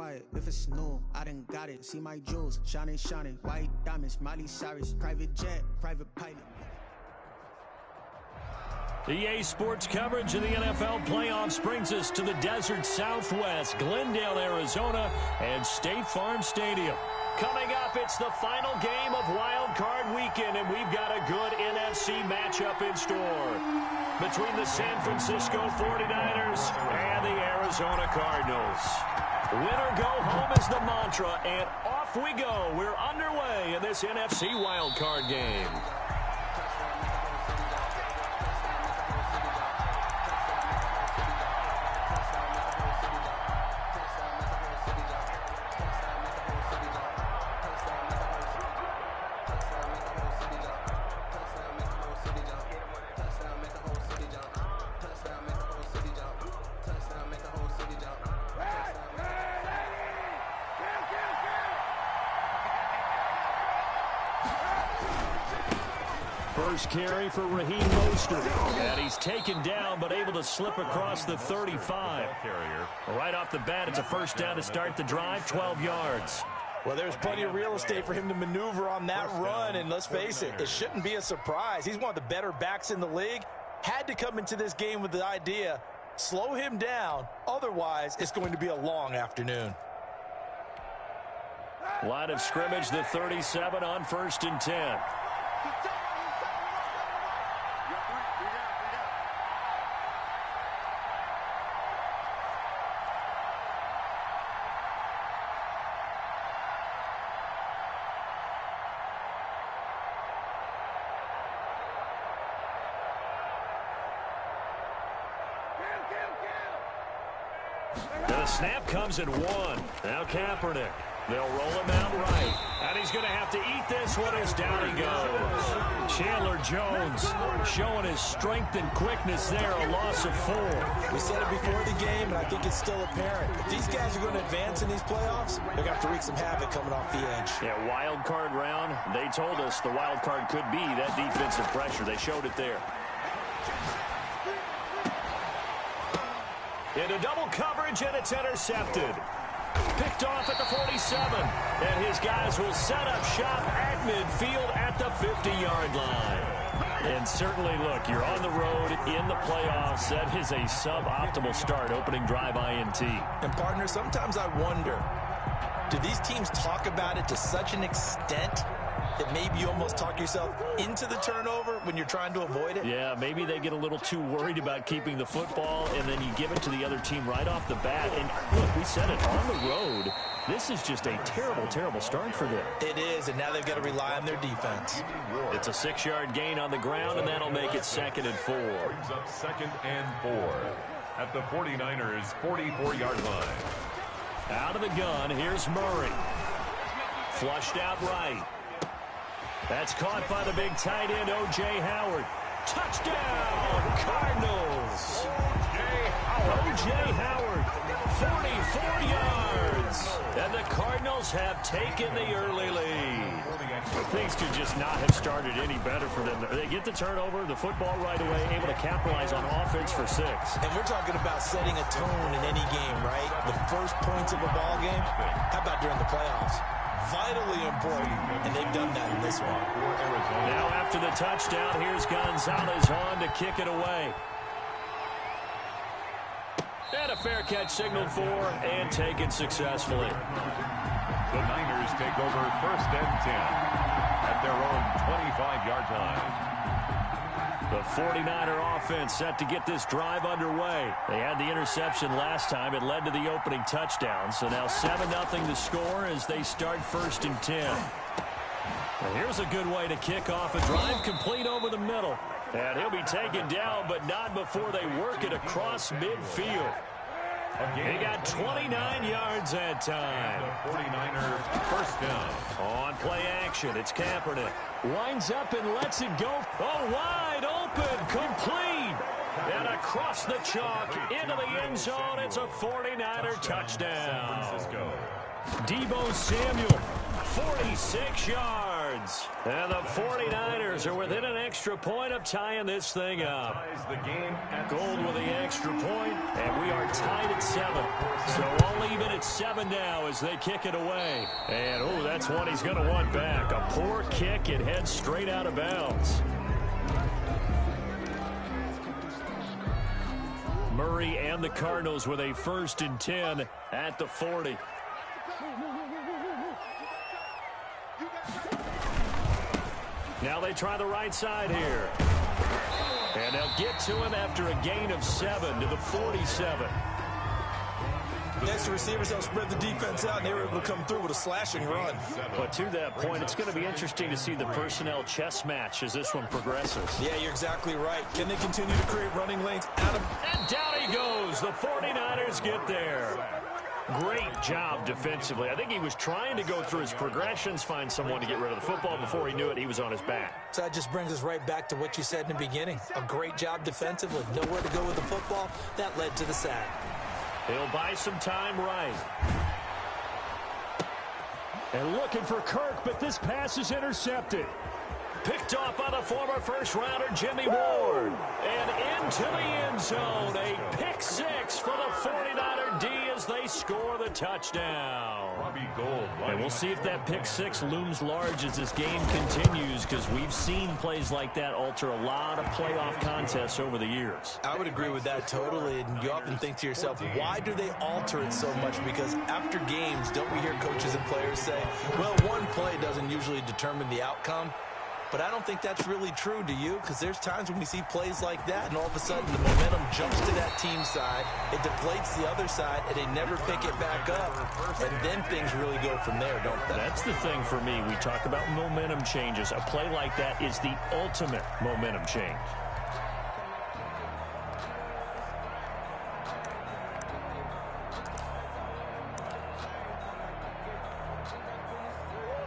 quiet if it's new. I done got it. See my jewels shining, shining. White diamonds, Miley Cyrus. Private jet, private pilot. EA Sports coverage of the NFL playoffs brings us to the desert Southwest, Glendale, Arizona, and State Farm Stadium. Coming up, it's the final game of Wild Card Weekend, and we've got a good NFC matchup in store between the San Francisco 49ers and the Arizona Cardinals. Win or go home is the mantra, and off we go. We're underway in this NFC Wild Card game. First carry for Raheem Mostert. And he's taken down, but able to slip across the 35. Right off the bat, it's a first down to start the drive, 12 yards. Well, there's plenty of real estate for him to maneuver on that run, and let's face it, it shouldn't be a surprise. He's one of the better backs in the league. Had to come into this game with the idea, slow him down, otherwise it's going to be a long afternoon. Line of scrimmage, the 37 on 1st and 10. The snap comes at 1. Now Kaepernick. They'll roll him out right. And he's going to have to eat this one as down he goes. Chandler Jones showing his strength and quickness there, a loss of 4. We said it before the game, and I think it's still apparent. If these guys are going to advance in these playoffs, they're going to have to wreak some havoc coming off the edge. Yeah, wild card round. They told us the wild card could be that defensive pressure. They showed it there. Into double coverage, and it's intercepted. Picked off at the 47. And his guys will set up shop at midfield at the 50-yard line. And certainly, look, you're on the road in the playoffs. That is a suboptimal start, opening drive INT. And, partner, sometimes I wonder, do these teams talk about it to such an extent that maybe you almost talk yourself into the turnover when you're trying to avoid it? Yeah, maybe they get a little too worried about keeping the football, and then you give it to the other team right off the bat. And look, we said it, on the road, this is just a terrible, terrible start for them. It is, and now they've got to rely on their defense. It's a 6-yard gain on the ground, and that'll make it 2nd and 4. Brings up 2nd and 4 at the 49ers' 44-yard line. Out of the gun, here's Murray. Flushed out right. That's caught by the big tight end, O.J. Howard. Touchdown, Cardinals. O.J. Howard, 44 yards. And the Cardinals have taken the early lead. Things could just not have started any better for them. They get the turnover, the football right away, able to capitalize on offense for 6. And we're talking about setting a tone in any game, right? The first points of a ball game. How about during the playoffs? Vitally important, and they've done that in this one. Now after the touchdown, here's Gonzalez on to kick it away. And a fair catch signaled for and taken successfully. The Niners take over 1st and 10 at their own 25-yard line. The 49er offense set to get this drive underway. They had the interception last time. It led to the opening touchdown. So now 7-0 the score as they start 1st and 10. Now here's a good way to kick off a drive, complete over the middle. And he'll be taken down, but not before they work it across midfield. He got 29 yards that time. 49ers first down. On play action, it's Kaepernick. Winds up and lets it go. Oh, wide open, complete. And across the chalk, into the end zone, it's a 49er touchdown. Deebo Samuel, 46 yards. yards. And the 49ers are within an extra point of tying this thing up. Gold with the extra point, and we are tied at 7. So all even at 7 now as they kick it away. And, oh, that's one he's going to want back. A poor kick. It heads straight out of bounds. Murray and the Cardinals with a 1st and 10 at the 40. Now they try the right side here. And they'll get to him after a gain of 7 to the 47. Next, the receivers help spread the defense out, and they were able to come through with a slashing run. But to that point, it's going to be interesting to see the personnel chess match as this one progresses. Yeah, you're exactly right. Can they continue to create running lanes out of... And down he goes. The 49ers get there. Great job defensively. I think he was trying to go through his progressions, find someone to get rid of the football. Before he knew it, he was on his back. So that just brings us right back to what you said in the beginning. A great job defensively. Nowhere to go with the football. That led to the sack. He'll buy some time right. And looking for Kirk, but this pass is intercepted. Picked off by the former first-rounder Jimmy Ward. And into the end zone. A pick 6 for the 49er D as they score the touchdown. And we'll see if that pick 6 looms large as this game continues, because we've seen plays like that alter a lot of playoff contests over the years. I would agree with that totally. And you often think to yourself, why do they alter it so much? Because after games, don't we hear coaches and players say, well, one play doesn't usually determine the outcome? But I don't think that's really true, do you? Because there's times when we see plays like that, and all of a sudden the momentum jumps to that team side, it deflates the other side, and they never pick it back up. And then things really go from there, don't they? That's the thing for me. We talk about momentum changes. A play like that is the ultimate momentum change.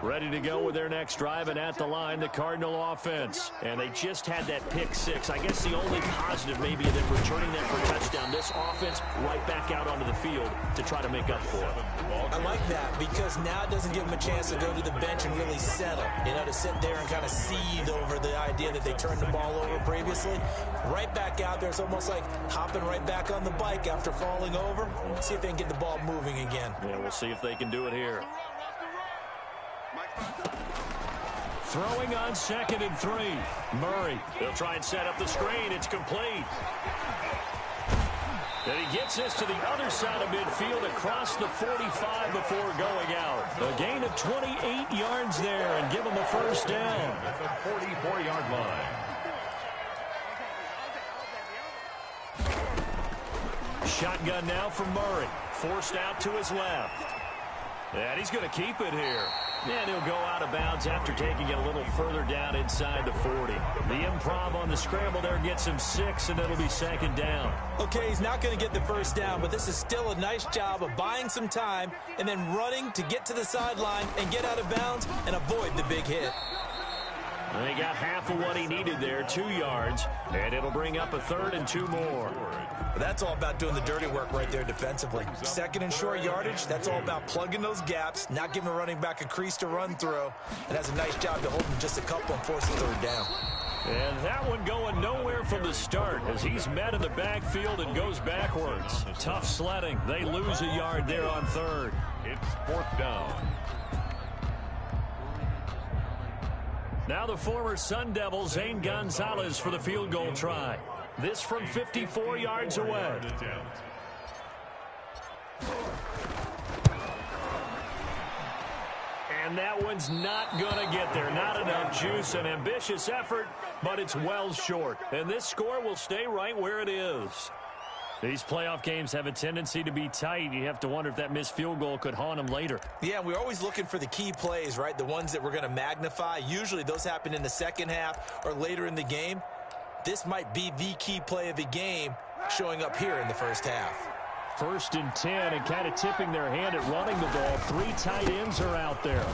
Ready to go with their next drive, and at the line, the Cardinal offense. And they just had that pick 6. I guess the only positive maybe of them returning that for a touchdown. This offense right back out onto the field to try to make up for it. I like that, because now it doesn't give them a chance to go to the bench and really settle. You know, to sit there and kind of seethe over the idea that they turned the ball over previously. Right back out there. It's almost like hopping right back on the bike after falling over. Let's see if they can get the ball moving again. Yeah, we'll see if they can do it here. Throwing on 2nd and 3. Murray. They'll try and set up the screen. It's complete. And he gets this to the other side of midfield across the 45 before going out. A gain of 28 yards there and give him a first down. At the 44-yard line. Shotgun now from Murray. Forced out to his left. And he's going to keep it here. And he'll go out of bounds after taking it a little further down inside the 40. The improv on the scramble there gets him 6, and it'll be 2nd down. Okay, he's not going to get the first down, but this is still a nice job of buying some time and then running to get to the sideline and get out of bounds and avoid the big hit. And he got half of what he needed there, 2 yards, and it'll bring up a 3rd and 2 more. That's all about doing the dirty work right there defensively. 2nd and short yardage, that's all about plugging those gaps, not giving a running back a crease to run through, and that's a nice job to hold him just a couple and force the 3rd down. And that one going nowhere from the start as he's met in the backfield and goes backwards. Tough sledding. They lose a yard there on 3rd. It's 4th down. Now the former Sun Devil, Zane Gonzalez, for the field goal try. This from 54 yards away. And that one's not going to get there. Not enough juice. An ambitious effort, but it's well short. And this score will stay right where it is. These playoff games have a tendency to be tight. You have to wonder if that missed field goal could haunt them later. Yeah, we're always looking for the key plays, right? The ones that we're going to magnify. Usually those happen in the second half or later in the game. This might be the key play of the game showing up here in the first half. 1st and 10, and kind of tipping their hand at running the ball. 3 tight ends are out there.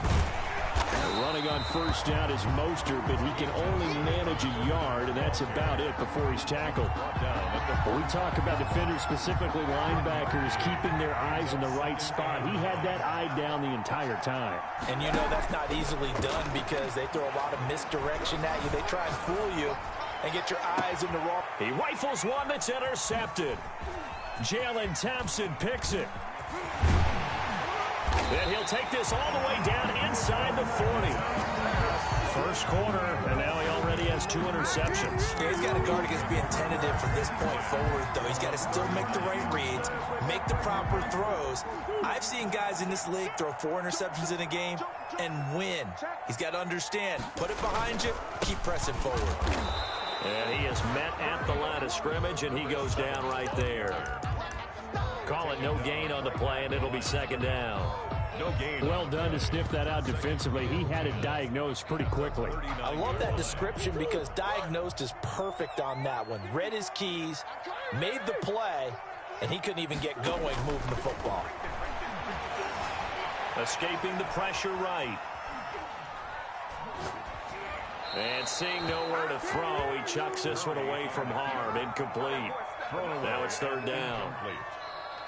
Running on first down is Mostert, but he can only manage a yard, and that's about it before he's tackled. When we talk about defenders, specifically linebackers, keeping their eyes in the right spot, he had that eye down the entire time. And you know that's not easily done because they throw a lot of misdirection at you. They try and fool you and get your eyes in the wrong. He rifles one that's intercepted. Jalen Thompson picks it. Then he'll take this all the way down inside the 40. First quarter, and now he already has 2 interceptions. Yeah, he's got to guard against being tentative from this point forward, though. He's got to still make the right reads, make the proper throws. I've seen guys in this league throw 4 interceptions in a game and win. He's got to understand, put it behind you, keep pressing forward. And he is met at the line of scrimmage, and he goes down right there. Call it no gain on the play, and it'll be second down. No gain. Well done to sniff that out defensively. He had it diagnosed pretty quickly. I love that description because diagnosed is perfect on that one. Read his keys, made the play, and he couldn't even get going moving the football. Escaping the pressure right. And seeing nowhere to throw, he chucks this one away from harm. Incomplete. Now it's third down.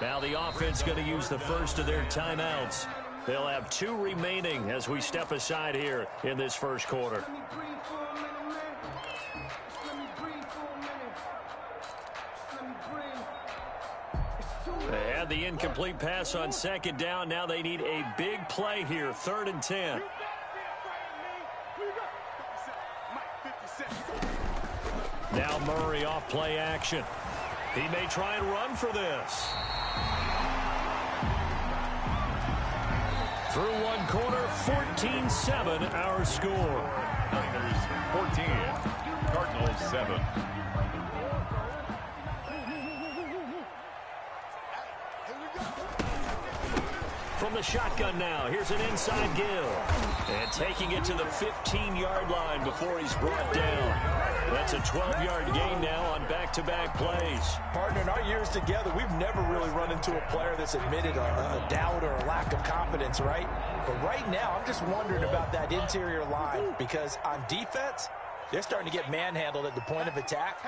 Now the offense going to use the first of their timeouts. They'll have 2 remaining as we step aside here in this first quarter. They had the incomplete pass on second down. Now they need a big play here, 3rd and 10. Now Murray off play action. He may try and run for this. Through one quarter, 14-7 our score. Niners 14, Cardinals 7. From the shotgun now, here's an inside Gill. And taking it to the 15-yard line before he's brought down. That's a 12-yard gain now on back-to-back plays. Partner, in our years together, we've never really run into a player that's admitted a doubt or a lack of confidence, right? But right now, I'm just wondering about that interior line because on defense, they're starting to get manhandled at the point of attack.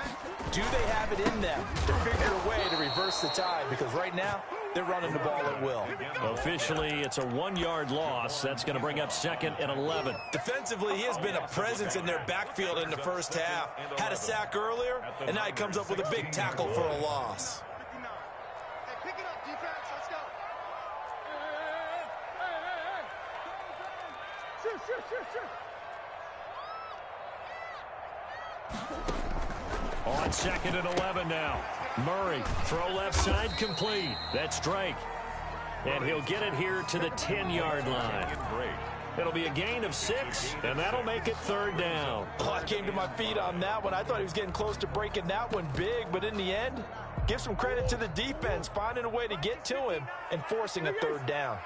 Do they have it in them to figure a way to reverse the tide? Because right now, they're running the ball at will. Officially, it's a 1-yard loss. That's going to bring up 2nd and 11. Defensively, he has been a presence in their backfield in the first half. Had a sack earlier, and now he comes up with a big tackle for a loss. Pick it up, defense. Let's go. On 2nd and 11 now. Murray, throw left side, complete. That's Drake. And he'll get it here to the 10-yard line. It'll be a gain of 6, and that'll make it 3rd down. Oh, I came to my feet on that one. I thought he was getting close to breaking that one big, but in the end, give some credit to the defense, finding a way to get to him and forcing a 3rd down.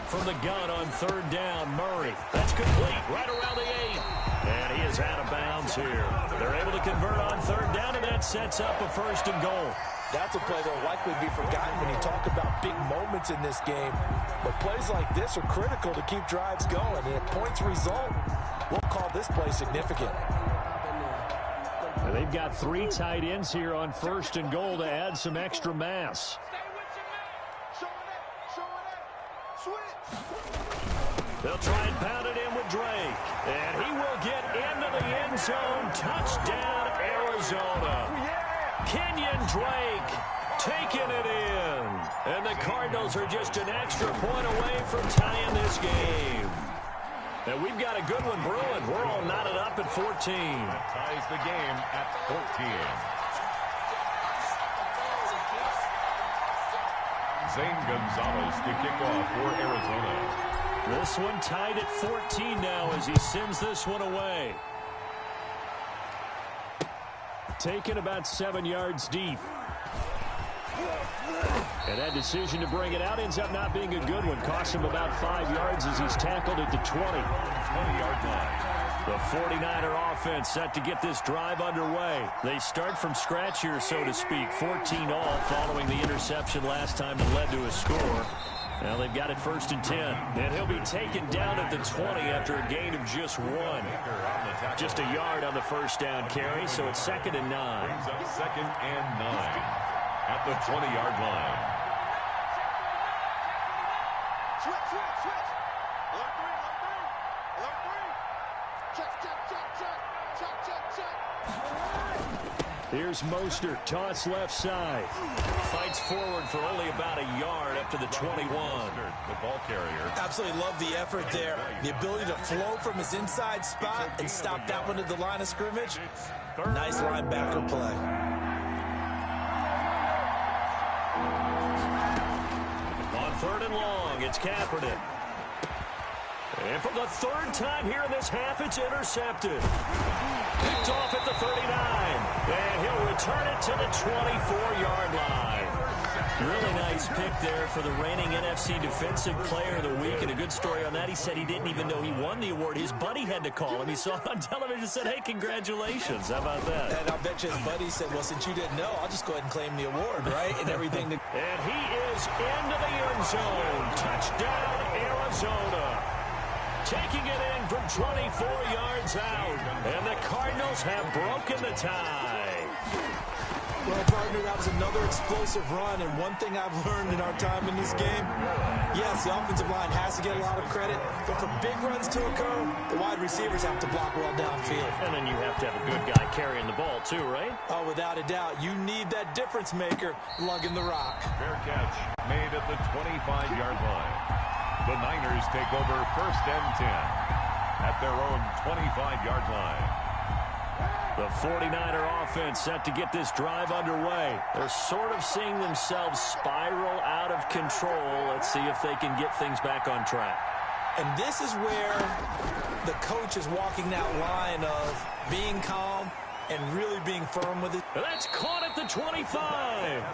From the gun on 3rd down, Murray. That's complete, right around the 8. And he is out of bounds here. They're able to convert on 3rd down, and that sets up a 1st and goal. That's a play that will likely be forgotten when you talk about big moments in this game. But plays like this are critical to keep drives going. And if points result, we'll call this play significant. And they've got 3 tight ends here on 1st and goal to add some extra mass. They'll try and pound it in with Drake. And he will get into the end zone. Touchdown, Arizona. Kenyon Drake taking it in. And the Cardinals are just an extra point away from tying this game. And we've got a good one brewing. We're all knotted up at 14. Ties the game at 14. Zane Gonzalez to kick off for Arizona. This one tied at 14 now as he sends this one away. Taken about 7 yards deep. And that decision to bring it out ends up not being a good one. Cost him about 5 yards as he's tackled at the 20. 20-yard line. The 49er offense set to get this drive underway. They start from scratch here, so to speak. 14 all following the interception last time that led to a score. Now they've got it 1st and 10. And he'll be taken down at the 20 after a gain of just 1. Just a yard on the first down carry, so it's 2nd and 9. Brings up 2nd and 9 at the 20-yard line. Switch. Alert 3. Check. Here's Mostert, toss left side. Fights forward for only about a yard up to the 21. The ball carrier. Absolutely love the effort there. The ability to flow from his inside spot and stop that one at the line of scrimmage. Nice linebacker play. On 3rd and long, it's Kaepernick. And for the 3rd time here in this half, it's intercepted. Picked off at the 39. And he'll return it to the 24-yard line. Really nice pick there for the reigning NFC Defensive Player of the Week. And a good story on that. He said he didn't even know he won the award. His buddy had to call him. He saw it on television and said, hey, congratulations. How about that? And I'll bet you his buddy said, well, since you didn't know, I'll just go ahead and claim the award, right? And everything. And he is into the end zone. Touchdown, Arizona. Taking it in from 24 yards out. And the Cardinals have broken the tie. Well, partner, that was another explosive run. And one thing I've learned in our time in this game, yes, the offensive line has to get a lot of credit. But for big runs to occur, the wide receivers have to block well downfield. And then you have to have a good guy carrying the ball, too, right? Oh, without a doubt. You need that difference maker lugging the rock. Fair catch made at the 25-yard line. The Niners take over 1st and 10 at their own 25-yard line. The 49er offense set to get this drive underway. They're sort of seeing themselves spiral out of control. Let's see if they can get things back on track. And this is where the coach is walking that line of being calm and really being firm with it. That's caught at the 25.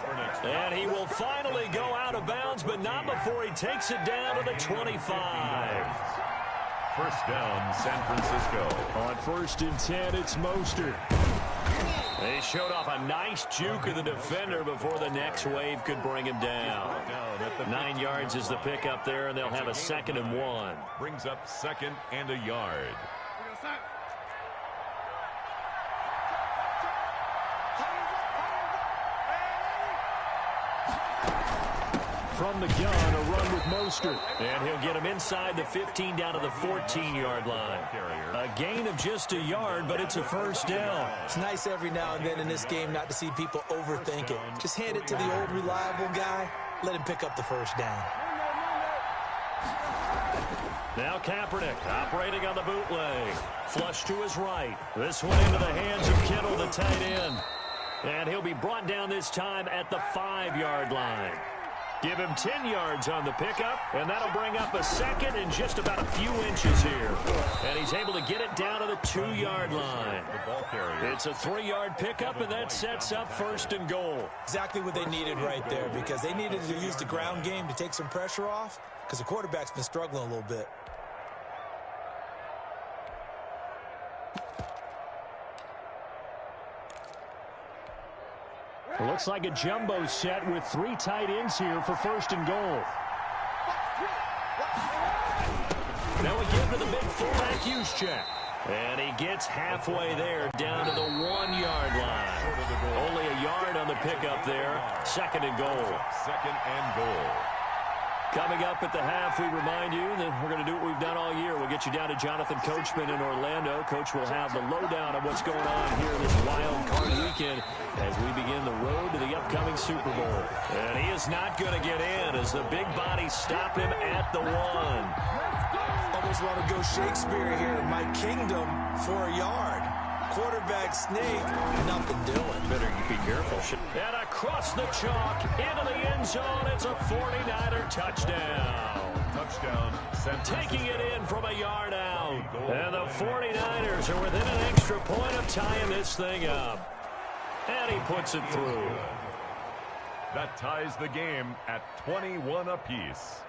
And he will finally go out of bounds, but not before he takes it down to the 25. 1st down, San Francisco. On 1st and 10, it's Mostert. They showed off a nice juke of the defender before the next wave could bring him down. 9 yards is the pickup there, and they'll have a 2nd and 1. Brings up 2nd and a yard. From the gun, a run with Mostert. And he'll get him inside the 15 down to the 14-yard line. A gain of just a yard, but it's a 1st down. It's nice every now and then in this game not to see people overthink it. Just hand it to the old reliable guy. Let him pick up the 1st down. Now Kaepernick operating on the bootleg. Flush to his right. This one into the hands of Kittle, the tight end. And he'll be brought down this time at the 5-yard line. Give him 10 yards on the pickup, and that'll bring up a 2nd and just about a few inches here. And he's able to get it down to the 2-yard line. It's a 3-yard pickup, and that sets up 1st and goal. Exactly what they needed right there, because they needed to use the ground game to take some pressure off, because the quarterback's been struggling a little bit. Looks like a jumbo set with 3 tight ends here for 1st and goal. Now we give to the big fullback Juszczyk. And he gets halfway there down to the 1-yard line. Only a yard on the pickup there. 2nd and goal. 2nd and goal. Coming up at the half, we remind you that we're going to do what we've done all year. We'll get you down to Jonathan Coachman in Orlando. Coach will have the lowdown of what's going on here this wild card weekend as we begin the road to the upcoming Super Bowl. And he is not going to get in as the big bodies stop him at the 1. Almost want to go Shakespeare here. My kingdom for a yard. Quarterback sneak, nothing doing. Better be careful. And across the chalk, into the end zone, it's a 49er touchdown. Touchdown. Taking it in from a yard out. And the 49ers are within an extra point of tying this thing up. And he puts it through. That ties the game at 21 apiece.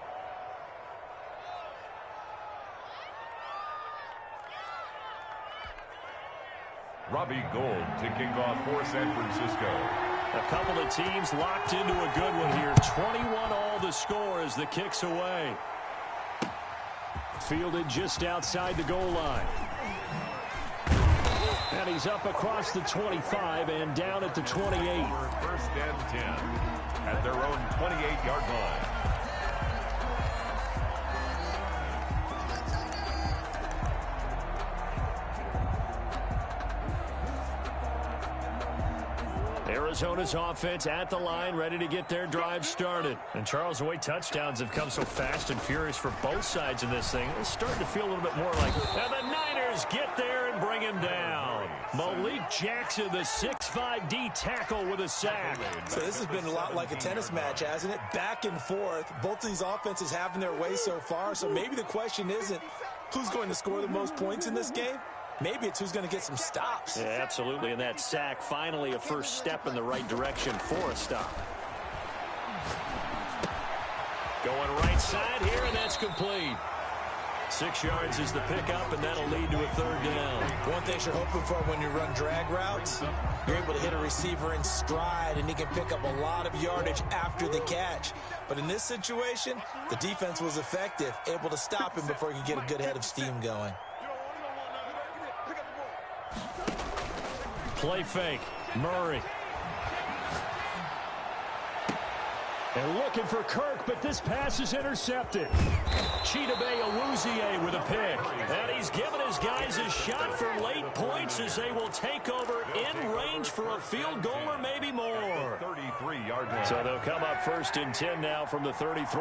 Robbie Gould to kick off for San Francisco. A couple of teams locked into a good one here. 21 all the score as the kick's away. Fielded just outside the goal line. And he's up across the 25 and down at the 28. First and 10 at their own 28-yard line. Arizona's offense at the line, ready to get their drive started. And Charles, the way touchdowns have come so fast and furious for both sides in this thing, it's starting to feel a little bit more like, and the Niners get there and bring him down. Malik Jackson, the 6'5" D tackle with a sack. So this has been a lot like a tennis match, hasn't it? Back and forth. Both of these offenses having their way so far. So maybe the question isn't who's going to score the most points in this game. Maybe it's who's going to get some stops. Yeah, absolutely. And that sack, finally a first step in the right direction for a stop. Going right side here, and that's complete. 6 yards is the pickup, and that'll lead to a third down. One thing you're hoping for when you run drag routes, you're able to hit a receiver in stride, and he can pick up a lot of yardage after the catch. But in this situation, the defense was effective, able to stop him before he could get a good head of steam going. Play fake. Murray. And looking for Kirk, but this pass is intercepted. Chidobe Awuzie with a pick. And he's given his guys a shot for late points as they will take over in range for a field goal or maybe more. 33-yard line. So they'll come up first and 10 now from the 33.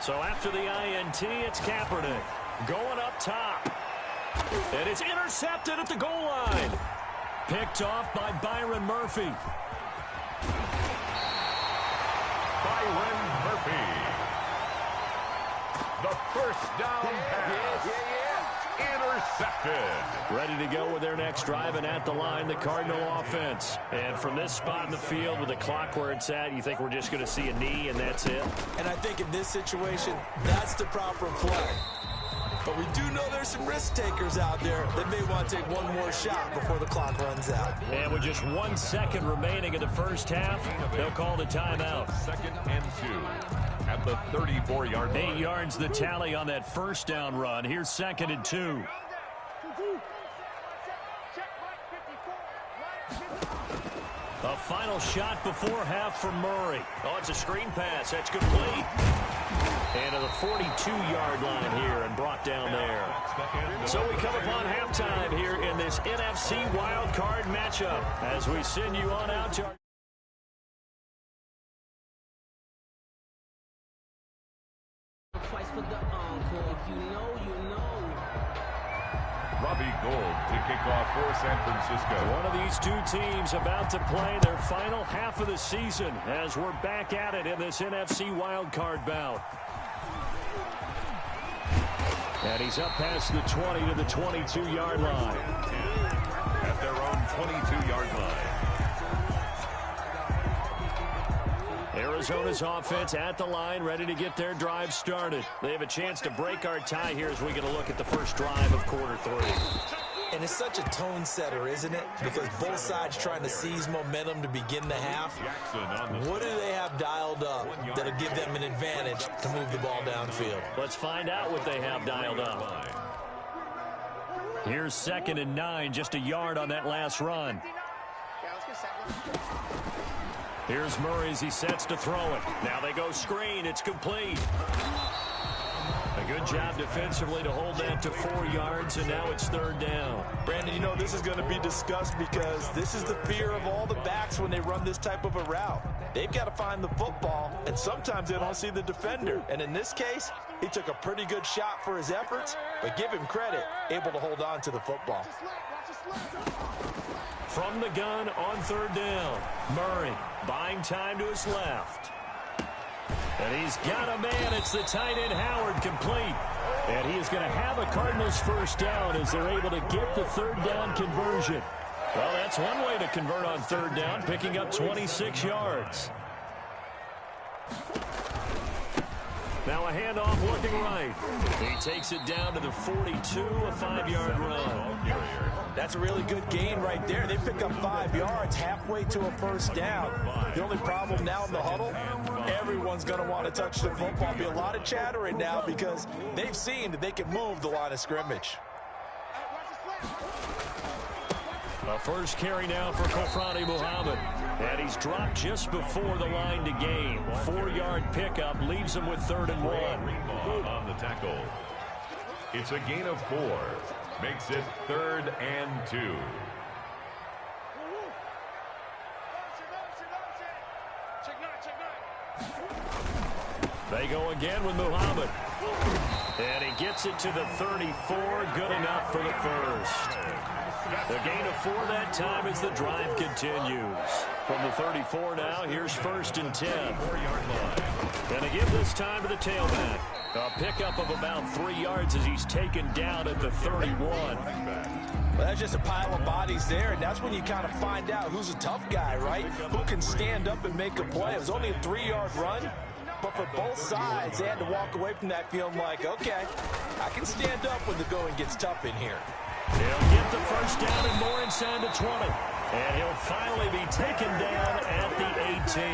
So after the INT, it's Kaepernick going up top. And it's intercepted at the goal line. Picked off by Byron Murphy. Byron Murphy. The first down pass. Intercepted. Ready to go with their next drive, and at the line, the Cardinal offense. And from this spot in the field with the clock where it's at, you think we're just going to see a knee and that's it? And I think in this situation, that's the proper play. But we do know there's some risk takers out there that may want to take one more shot before the clock runs out. And with just 1 second remaining in the first half, they'll call the timeout. Second and 2 at the 34-yard line. 8 yards the tally on that first down run. Here's second and 2. A final shot before half from Murray. Oh, it's a screen pass. That's complete. And to the 42-yard line here and brought down there. So we come upon halftime here in this NFC wildcard matchup as we send you on out to our... Twice for the encore. If you know, you know. Robbie Gould to kick off for San Francisco. One of these two teams about to play their final half of the season as we're back at it in this NFC wildcard bout. And he's up past the 20 to the 22-yard line. At their own 22-yard line. Arizona's offense at the line, ready to get their drive started. They have a chance to break our tie here as we get a look at the first drive of quarter 3. And it's such a tone setter, isn't it? Because both sides trying to seize momentum to begin the half. What do they have dialed up that'll give them an advantage to move the ball downfield? Let's find out what they have dialed up. Here's second and 9, just a yard on that last run. Here's Murray as he sets to throw it. Now they go screen. It's complete. A good job defensively to hold that to 4 yards, and now it's third down. Brandon, you know this is going to be discussed because this is the fear of all the backs when they run this type of a route. They've got to find the football, and sometimes they don't see the defender. And in this case, he took a pretty good shot for his efforts, but give him credit, able to hold on to the football. From the gun on third down, Murray buying time to his left. And he's got a man. It's the tight end Howard, complete. And he is going to have a Cardinals first down as they're able to get the third down conversion. Well, that's one way to convert on third down, picking up 26 yards. Now a handoff looking right. He takes it down to the 42, a 5-yard run. That's a really good gain right there. They pick up 5 yards halfway to a first down. The only problem now in the huddle, everyone's going to want to touch the football. Be a lot of chattering now because they've seen that they can move the line of scrimmage. A first carry now for Kofrani Muhammad. And he's dropped just before the line to gain. 4-yard pickup leaves him with 3rd and 1. On the tackle. It's a gain of 4. Makes it 3rd and 2. They go again with Muhammad. And he gets it to the 34. Good enough for the first. The gain of 4 that time as the drive continues. From the 34 now, here's 1st and 10. 4-yard line. And to give this time to the tailback. A pickup of about 3 yards as he's taken down at the 31. Well, that's just a pile of bodies there, and that's when you kind of find out who's a tough guy, right? Who can stand up and make a play. It was only a 3-yard run, but for both sides, they had to walk away from that feeling like, okay, I can stand up when the going gets tough in here. He'll get the first down and more inside the 20. And he'll finally be taken down at the 18.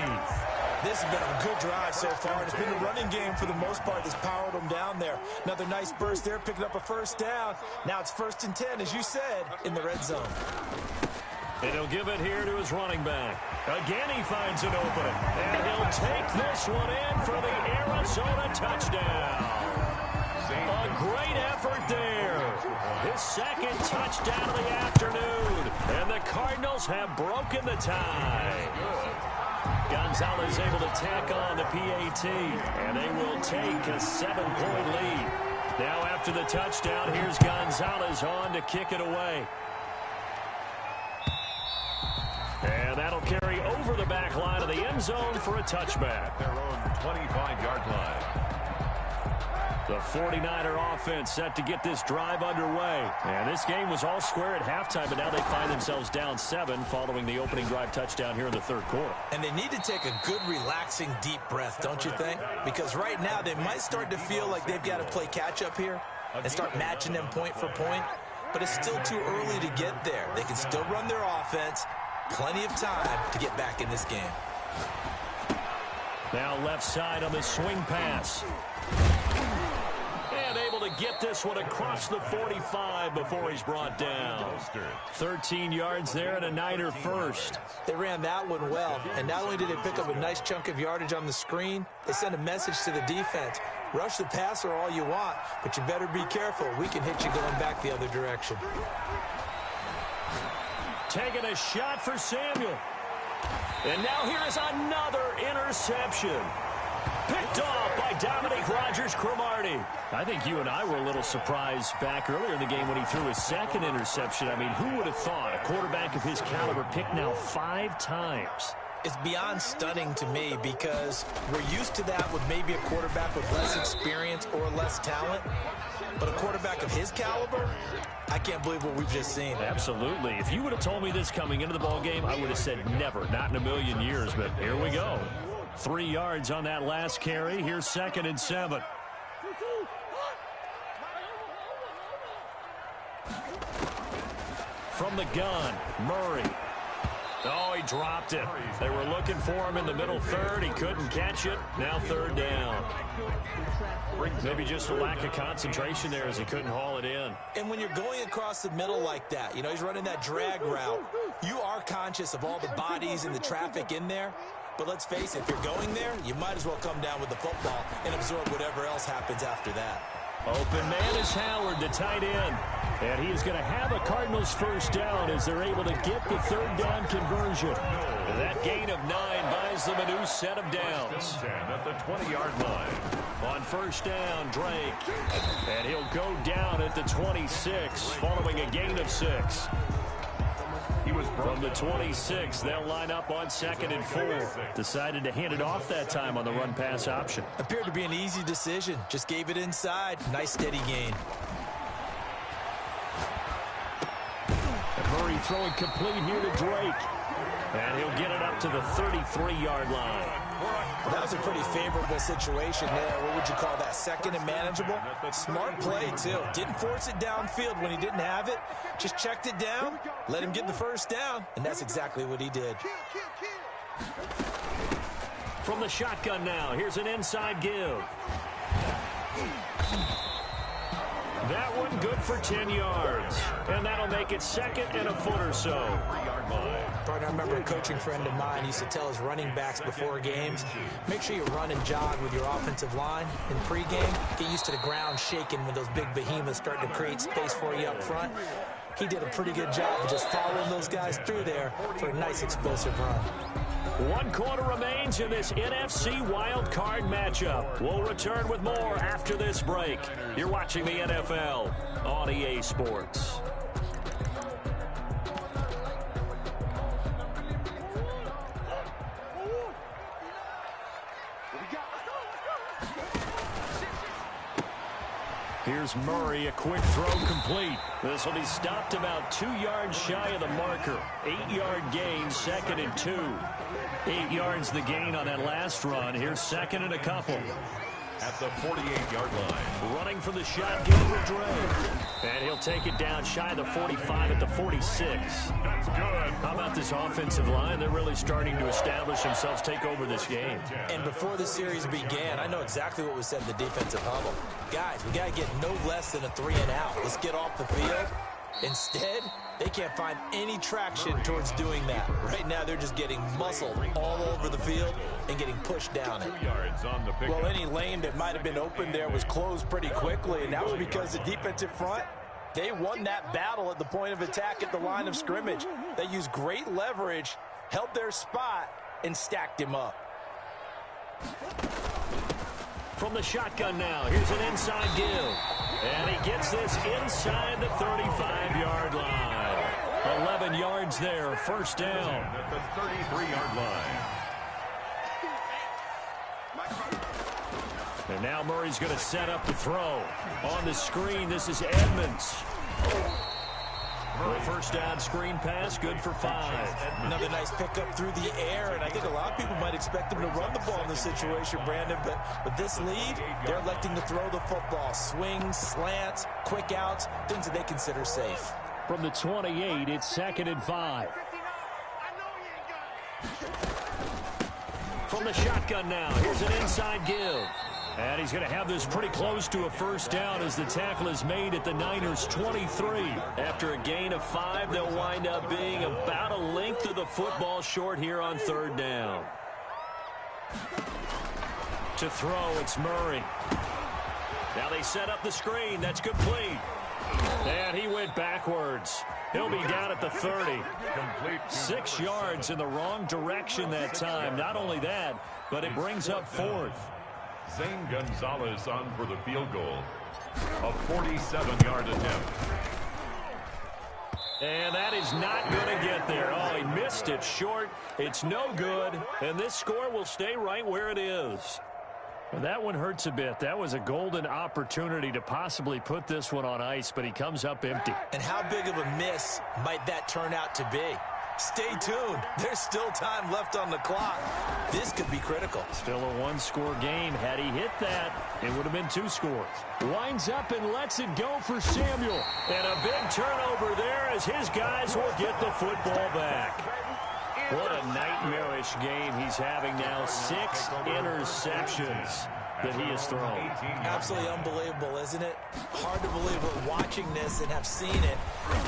This has been a good drive so far. It's been the running game for the most part that's powered them down there. Another nice burst there, picking up a first down. Now it's 1st and 10, as you said, in the red zone. And he'll give it here to his running back. Again, he finds an opening. And he'll take this one in for the Arizona touchdown. A great effort there. His 2nd touchdown of the afternoon. And the Cardinals have broken the tie. Gonzalez able to tack on the PAT. And they will take a 7-point lead. Now after the touchdown, here's Gonzalez on to kick it away. And that'll carry over the back line of the end zone for a touchback. Their own 25-yard line. The 49er offense set to get this drive underway. And this game was all square at halftime, but now they find themselves down 7 following the opening drive touchdown here in the 3rd quarter. And they need to take a good, relaxing, deep breath, don't you think? Because right now they might start to feel like they've got to play catch-up here and start matching them point for point. But it's still too early to get there. They can still run their offense. Plenty of time to get back in this game. Now left side on the swing pass. And able to get this one across the 45 before he's brought down. 13 yards there and a Niner first. They ran that one well, and not only did they pick up a nice chunk of yardage on the screen, they sent a message to the defense. Rush the passer all you want, but you better be careful. We can hit you going back the other direction. Taking a shot for Samuel. And now here is another interception. Picked off by Dominique Rodgers-Cromartie. I think you and I were a little surprised back earlier in the game when he threw his 2nd interception. I mean, who would have thought a quarterback of his caliber picked now 5 times? It's beyond stunning to me because we're used to that with maybe a quarterback with less experience or less talent. But a quarterback of his caliber, I can't believe what we've just seen. Absolutely. If you would have told me this coming into the ballgame, I would have said never, not in a million years. But here we go. 3 yards on that last carry. Here's 2nd and 7. From the gun, Murray. Oh, he dropped it. They were looking for him in the middle 3rd. He couldn't catch it. Now 3rd down. Maybe just a lack of concentration there as he couldn't haul it in. And when you're going across the middle like that, you know, he's running that drag route, you are conscious of all the bodies and the traffic in there. But let's face it, if you're going there, you might as well come down with the football and absorb whatever else happens after that. Open man is Howard, the tight end. And he is going to have a Cardinals first down as they're able to get the 3rd down conversion. And that gain of 9 buys them a new set of downs. 10 at the 20-yard line. On first down, Drake. And he'll go down at the 26 following a gain of 6. From the 26, they'll line up on 2nd and 4. Decided to hand it off that time on the run-pass option. Appeared to be an easy decision. Just gave it inside. Nice steady gain. Murray throwing complete here to Drake. And he'll get it up to the 33-yard line. That was a pretty favorable situation there. What would you call that? Second and manageable? Smart play, too. Didn't force it downfield when he didn't have it. Just checked it down, let him get the first down, and that's exactly what he did. From the shotgun now, here's an inside give. That one good for 10 yards. And that'll make it second and a foot or so. Partner, I remember a coaching friend of mine used to tell his running backs before games, make sure you run and jog with your offensive line in pregame. Get used to the ground shaking when those big behemoths start to create space for you up front. He did a pretty good job of just following those guys through there for a nice explosive run. 1 quarter remains in this NFC Wild Card matchup. We'll return with more after this break. You're watching the NFL on EA Sports. Here's Murray, a quick throw complete. This will be stopped about 2 yards shy of the marker. 8-yard gain, second and 2. 8 yards the gain on that last run. Here's second and a couple. At the 48-yard line. Running for the shotgun with Dre. And he'll take it down shy of the 45 at the 46. That's good. How about this offensive line? They're really starting to establish themselves, take over this game. And before the series began, I know exactly what was said in the defensive huddle. Guys, we got to get no less than a 3 and out. Let's get off the field. Instead, they can't find any traction towards doing that. Right now, they're just getting muscled all over the field and getting pushed down it. 2 yards on the pick. Well, any lane that might have been open there was closed pretty quickly, and that was because the defensive front, they won that battle at the point of attack at the line of scrimmage. They used great leverage, held their spot, and stacked him up. From the shotgun now, here's an inside give. And he gets this inside the 35-yard line. 11 yards there, first down. At the 33-yard line. And now Murray's going to set up the throw. On the screen, this is Edmonds. The first down screen pass, good for 5. Another nice pickup through the air, and I think a lot of people might expect him to run the ball in this situation, Brandon, but with this lead, they're electing to throw the football. Swings, slants, quick outs, things that they consider safe. From the 28, it's second and 5. From the shotgun now, here's an inside give. And he's going to have this pretty close to a first down as the tackle is made at the Niners' 23. After a gain of 5, they'll wind up being about a length of the football short here on third down. To throw, it's Murray. Now they set up the screen. That's complete. And he went backwards. He'll be down at the 30. 6 yards in the wrong direction that time. Not only that, but it brings up fourth. Zane Gonzalez on for the field goal. A 47-yard attempt. And that is not going to get there. Oh, he missed it short. It's no good. And this score will stay right where it is. Well, that one hurts a bit. That was a golden opportunity to possibly put this one on ice, but he comes up empty. And how big of a miss might that turn out to be? Stay tuned. There's still time left on the clock. This could be critical. Still a one-score game. Had he hit that, it would have been 2 scores. Winds up and lets it go for Samuel. And a big turnover there as his guys will get the football back. What a nightmarish game he's having now. 6 interceptions that he has thrown. Absolutely unbelievable, isn't it? Hard to believe we're watching this and have seen it,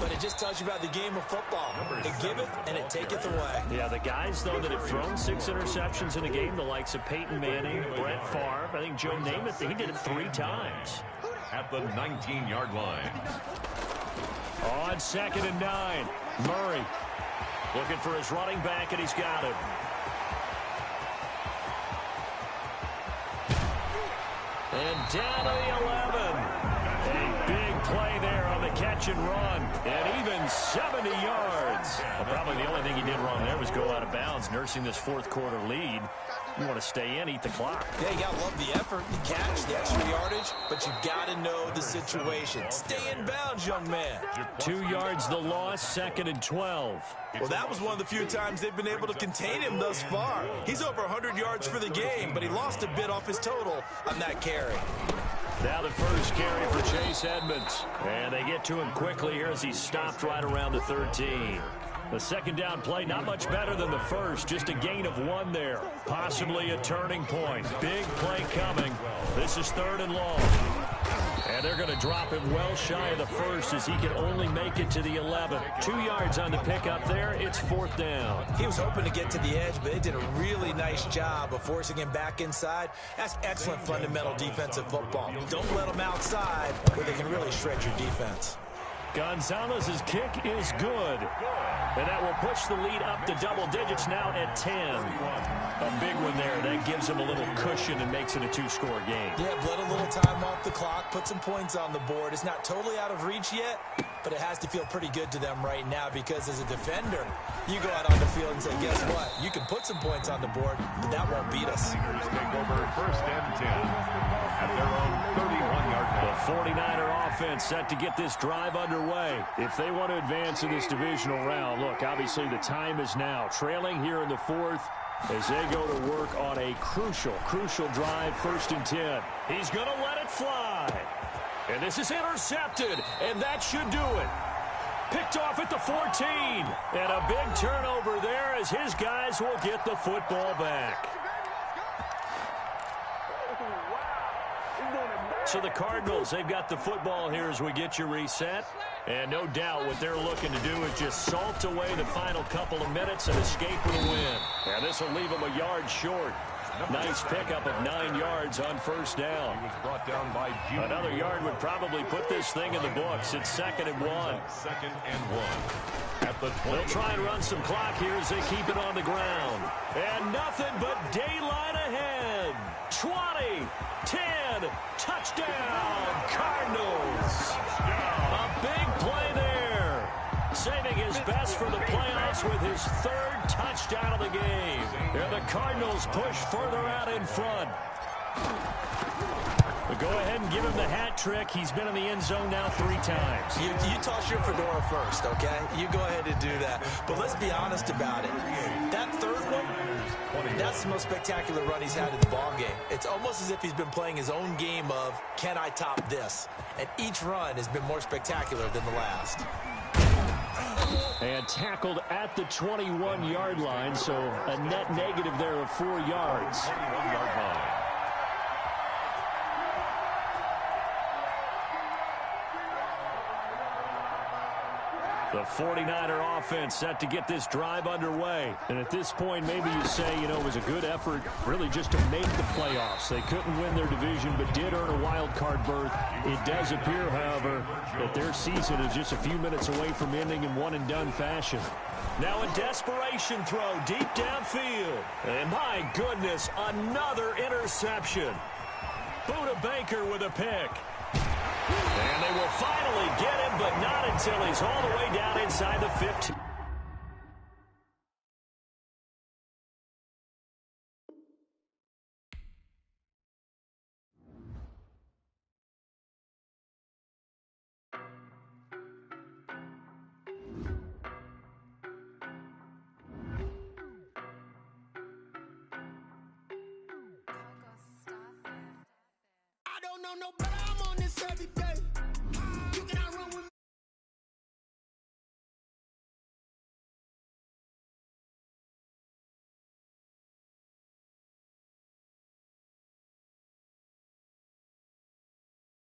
but it just tells you about the game of football. It giveth and it taketh away. Yeah, the guys, though, that have thrown 6 interceptions in a game, the likes of Peyton Manning, Brett Favre, I think Joe Namath, he did it 3 times. At the 19-yard line. On second and 9, Murray looking for his running back, and he's got him. And down to the 11. A big play there on the catch and run, and even 70 yards. Well, probably the only thing he did wrong there was go out of bounds, nursing this fourth-quarter lead. You want to stay in, eat the clock. Yeah, you got to love the effort, the catch, the extra yardage, but you got to know the situation. Stay in bounds, young man. 2 yards the loss, 2nd and 12. Well, that was one of the few times they've been able to contain him thus far. He's over 100 yards for the game, but he lost a bit off his total on that carry. Now the first carry for Chase Edmonds. And they get to him quickly here as he's stopped right around the 13. The second down play, not much better than the first. Just a gain of 1 there. Possibly a turning point. Big play coming. This is 3rd and long. And they're going to drop him well shy of the first as he can only make it to the 11. 2 yards on the pickup there. It's 4th down. He was hoping to get to the edge, but they did a really nice job of forcing him back inside. That's excellent fundamental defensive football. Don't let them outside where they can really shred your defense. Gonzalez's kick is good. And that will push the lead up to double digits now at 10. A big one there. That gives him a little cushion and makes it a 2-score game. Yeah, bled a little time off the clock, put some points on the board. It's not totally out of reach yet, but it has to feel pretty good to them right now because as a defender, you go out on the field and say, guess what? You can put some points on the board, but that won't beat us. Niners take over 1st and 10 at their own 31-yard line. The 49er offense set to get this drive underway. If they want to advance in this divisional round, look, obviously the time is now. Trailing here in the 4th as they go to work on a crucial drive, 1st and 10. He's going to let it fly. And this is intercepted, and that should do it. Picked off at the 14. And a big turnover there as his guys will get the football back. So the Cardinals, they've got the football here as we get you reset. And no doubt what they're looking to do is just salt away the final couple of minutes and escape with a win. And this will leave them a yard short. Nice pickup of 9 yards on 1st down. He was brought down by June. Another yard would probably put this thing in the books. It's 2nd and 1. 2nd and 1. At the 20. They'll try and run some clock here as they keep it on the ground. And nothing but daylight ahead. 20, 10, touchdown, Cardinals. A big play there. Saving his best for the playoffs with his 3rd touchdown of the game. And the Cardinals push further out in front. But go ahead and give him the hat trick. He's been in the end zone now 3 times. You toss your fedora first, okay? You go ahead and do that. But let's be honest about it. That 3rd one, that's the most spectacular run he's had in the ballgame. It's almost as if he's been playing his own game of, can I top this? And each run has been more spectacular than the last. And tackled at the 21-yard line, so a net negative there of 4 yards. 21-yard line. The 49er offense set to get this drive underway. And at this point, maybe you say, it was a good effort really just to make the playoffs. They couldn't win their division, but did earn a wild card berth. It does appear, however, that their season is just a few minutes away from ending in one-and-done fashion. Now a desperation throw deep downfield. And my goodness, another interception. Buda Baker with a pick. And they will finally get him, but not until he's all the way down inside the 15. I don't know no better, I'm on this every day.